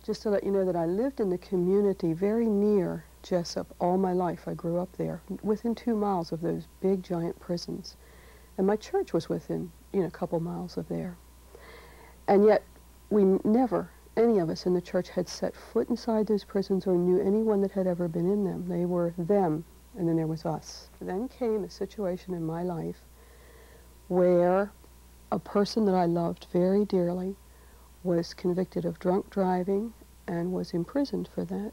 just to let you know that I lived in the community very near Jessup all my life. I grew up there, within 2 miles of those big, giant prisons. And my church was within, a couple miles of there. And yet, we never, any of us in the church, had set foot inside those prisons or knew anyone that had ever been in them. They were them, and then there was us. Then came a situation in my life where a person that I loved very dearly was convicted of drunk driving and was imprisoned for that.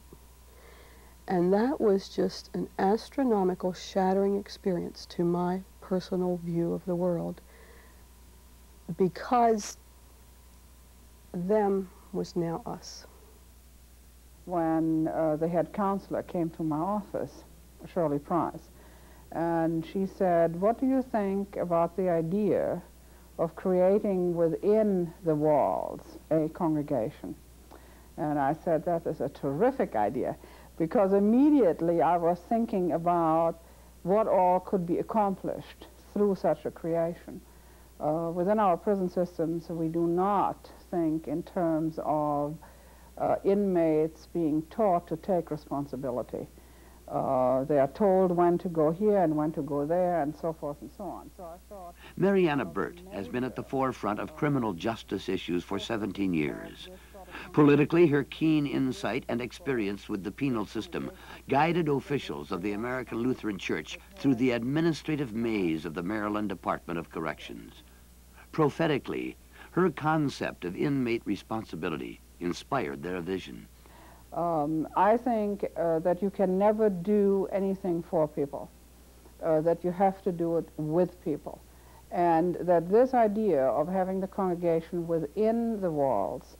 And that was just an astronomical, shattering experience to my personal view of the world, because them was now us. When the head counselor came to my office, Shirley Price, and she said, "What do you think about the idea of creating within the walls a congregation?" And I said, "That is a terrific idea," because immediately I was thinking about what all could be accomplished through such a creation. Within our prison systems, we do not think in terms of inmates being taught to take responsibility. They are told when to go here and when to go there and so forth and so on. So I thought... Mariana Burt has been at the forefront of criminal justice issues for 17 years. Politically, her keen insight and experience with the penal system guided officials of the American Lutheran Church through the administrative maze of the Maryland Department of Corrections. Prophetically, her concept of inmate responsibility inspired their vision. I think that you can never do anything for people, that you have to do it with people, and that this idea of having the congregation within the walls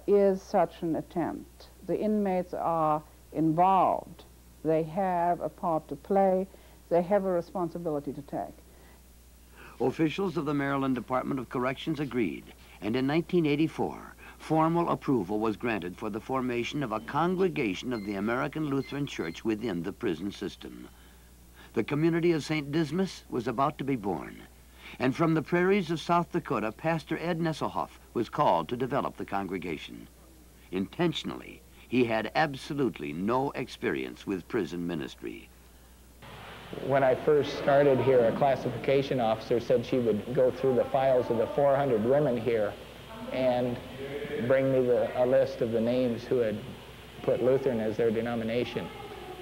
is such an attempt. The inmates are involved. They have a part to play. They have a responsibility to take. Officials of the Maryland Department of Corrections agreed, and in 1984, formal approval was granted for the formation of a congregation of the American Lutheran Church within the prison system. The community of St. Dysmas was about to be born, and from the prairies of South Dakota, Pastor Ed Nesselhoff was called to develop the congregation. Intentionally, he had absolutely no experience with prison ministry. When I first started here, a classification officer said she would go through the files of the 400 women here and bring me a list of the names who had put Lutheran as their denomination.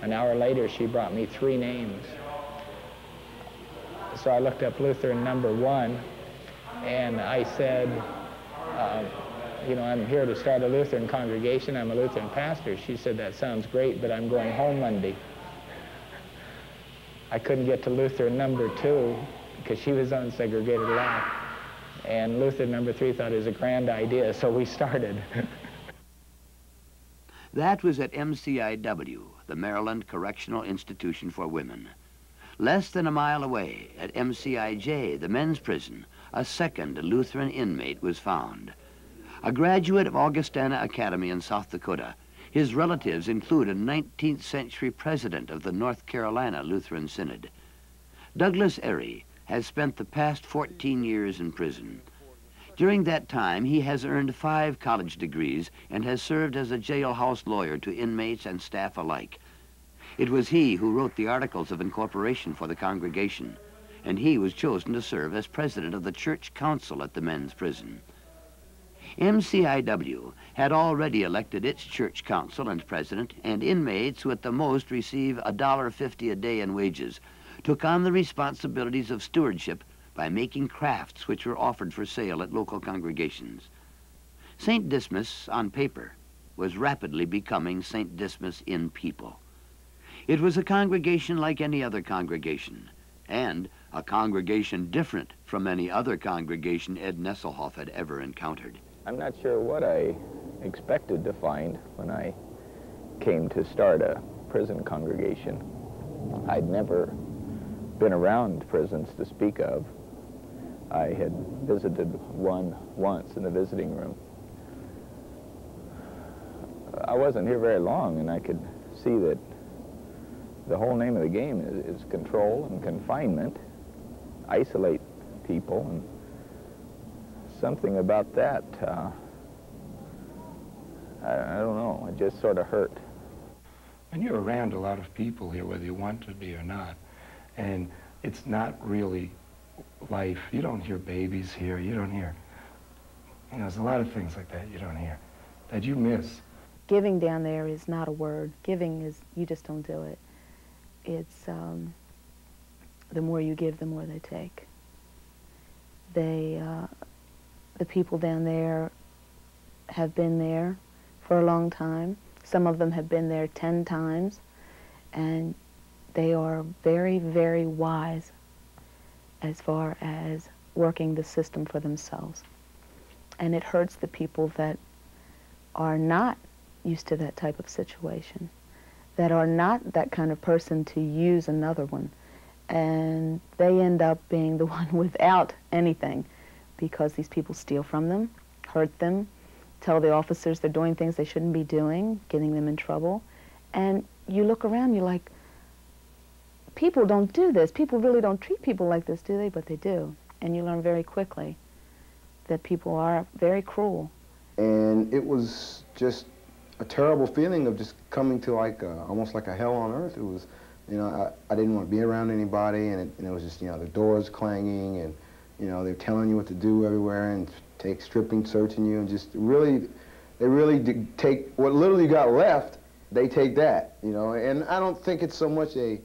An hour later, she brought me 3 names. So I looked up Lutheran number 1, and I said, I'm here to start a Lutheran congregation. I'm a Lutheran pastor. She said, "That sounds great, but I'm going home Monday." I couldn't get to Lutheran number 2 because she was on segregated life. And Lutheran number 3 thought it was a grand idea, so we started. That was at MCIW, the Maryland Correctional Institution for Women. Less than a mile away, at MCIJ, the men's prison, a second Lutheran inmate was found. A graduate of Augustana Academy in South Dakota, his relatives include a 19th century president of the North Carolina Lutheran Synod. Douglas Airy has spent the past 14 years in prison. During that time, he has earned 5 college degrees and has served as a jailhouse lawyer to inmates and staff alike. It was he who wrote the Articles of Incorporation for the congregation, and he was chosen to serve as president of the church council at the men's prison. MCIW had already elected its church council and president, and inmates who at the most receive $1.50 a day in wages took on the responsibilities of stewardship by making crafts which were offered for sale at local congregations. St. Dysmas, on paper, was rapidly becoming St. Dysmas in people. It was a congregation like any other congregation, and a congregation different from any other congregation Ed Nesselhoff had ever encountered. I'm not sure what I expected to find when I came to start a prison congregation. I'd never been around prisons to speak of. I had visited one once in the visiting room. I wasn't here very long, and I could see that the whole name of the game is control and confinement, isolate people, and something about that I don't know, it just sort of hurt. And you're around a lot of people here, whether you want to be or not, and it's not really life. You don't hear babies here, you don't hear, you know, there's a lot of things like that you don't hear, that you miss. Giving down there is not a word. Giving is, you just don't do it. It's, the more you give, the more they take. The people down there have been there for a long time. Some of them have been there 10 times, and they are very, very wise as far as working the system for themselves. And it hurts the people that are not used to that type of situation, that are not that kind of person to use another one. And they end up being the one without anything because these people steal from them, hurt them, tell the officers they're doing things they shouldn't be doing, getting them in trouble. And you look around, you're like, people don't do this. People really don't treat people like this, do they? But they do. And you learn very quickly that people are very cruel. And it was just a terrible feeling of just coming to like almost like a hell on earth. It was, you know, I didn't want to be around anybody, and it was just, you know, the doors clanging, and, you know, they're telling you what to do everywhere, and stripping, searching you, and just really, they really take what little you got left, they take that, you know. And I don't think it's so much a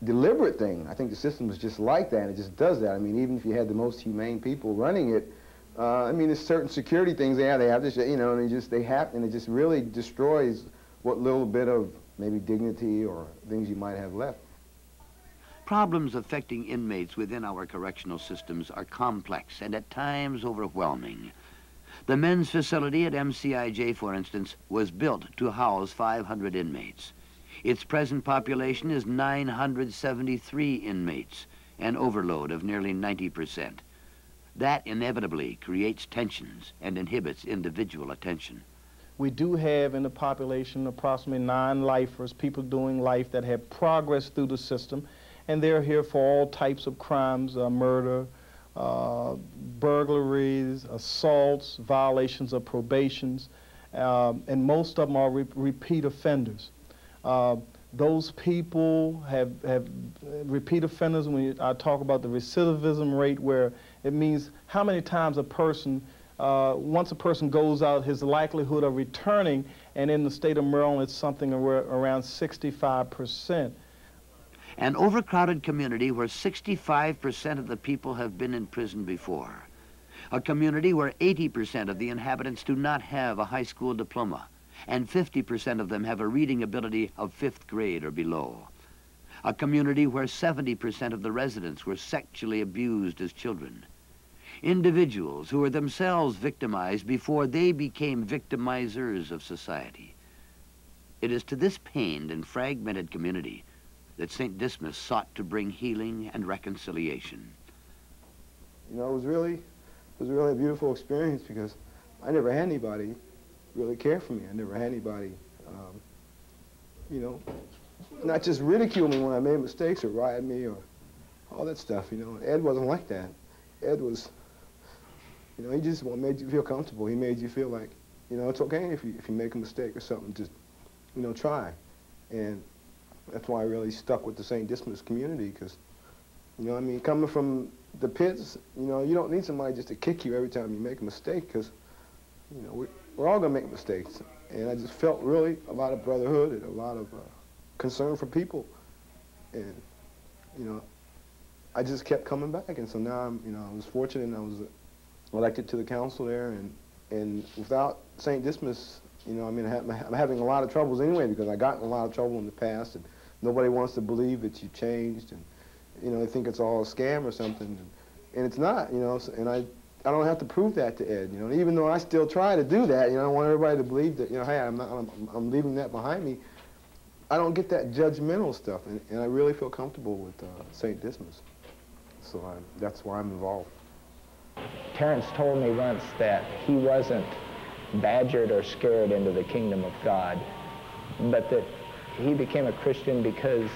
deliberate thing. I think the system is just like that, and it just does that. I mean, even if you had the most humane people running it, I mean, there's certain security things they have this, you know, and it just really destroys what little bit of maybe dignity or things you might have left. Problems affecting inmates within our correctional systems are complex and at times overwhelming. The men's facility at MCIJ, for instance, was built to house 500 inmates. Its present population is 973 inmates, an overload of nearly 90%. That inevitably creates tensions and inhibits individual attention. We do have in the population approximately 9 lifers, people doing life that have progressed through the system, and they're here for all types of crimes, murder, burglaries, assaults, violations of probations, and most of them are repeat offenders. Those people have repeat offenders. When I talk about the recidivism rate, where it means how many times a person, once a person goes out, his likelihood of returning, and in the state of Maryland, it's something around 65%. An overcrowded community where 65% of the people have been in prison before. A community where 80% of the inhabitants do not have a high school diploma, and 50% of them have a reading ability of 5th grade or below. A community where 70% of the residents were sexually abused as children. Individuals who were themselves victimized before they became victimizers of society. It is to this pained and fragmented community that St. Dysmas sought to bring healing and reconciliation. You know, it was really a beautiful experience because I never had anybody really care for me. I never had anybody, you know, not just ridicule me when I made mistakes or riot me or all that stuff, you know. Ed wasn't like that. Ed was, you know, he just made you feel comfortable. He made you feel like, you know, it's okay if you make a mistake or something, just, you know, try. And that's why I really stuck with the St. Dysmas community, because, you know, I mean, coming from the pits, you know, you don't need somebody just to kick you every time you make a mistake, because, you know, we're all going to make mistakes. And I just felt really a lot of brotherhood and a lot of concern for people. And, you know, I just kept coming back. And so now I'm, you know, I was fortunate and I was elected to the council there. And without St. Dysmas, you know, I mean, I'm having a lot of troubles anyway, because I got in a lot of trouble in the past, and nobody wants to believe that you changed, and, you know, they think it's all a scam or something, and it's not, you know, and I don't have to prove that to Ed, you know, even though I still try to do that, you know, I want everybody to believe that, you know, hey, I'm leaving that behind me. I don't get that judgmental stuff, and I really feel comfortable with St. Dysmas, so that's why I'm involved. Terrence told me once that he wasn't badgered or scared into the kingdom of God, but that he became a Christian because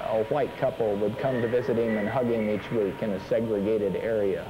a white couple would come to visit him and hug him each week in a segregated area.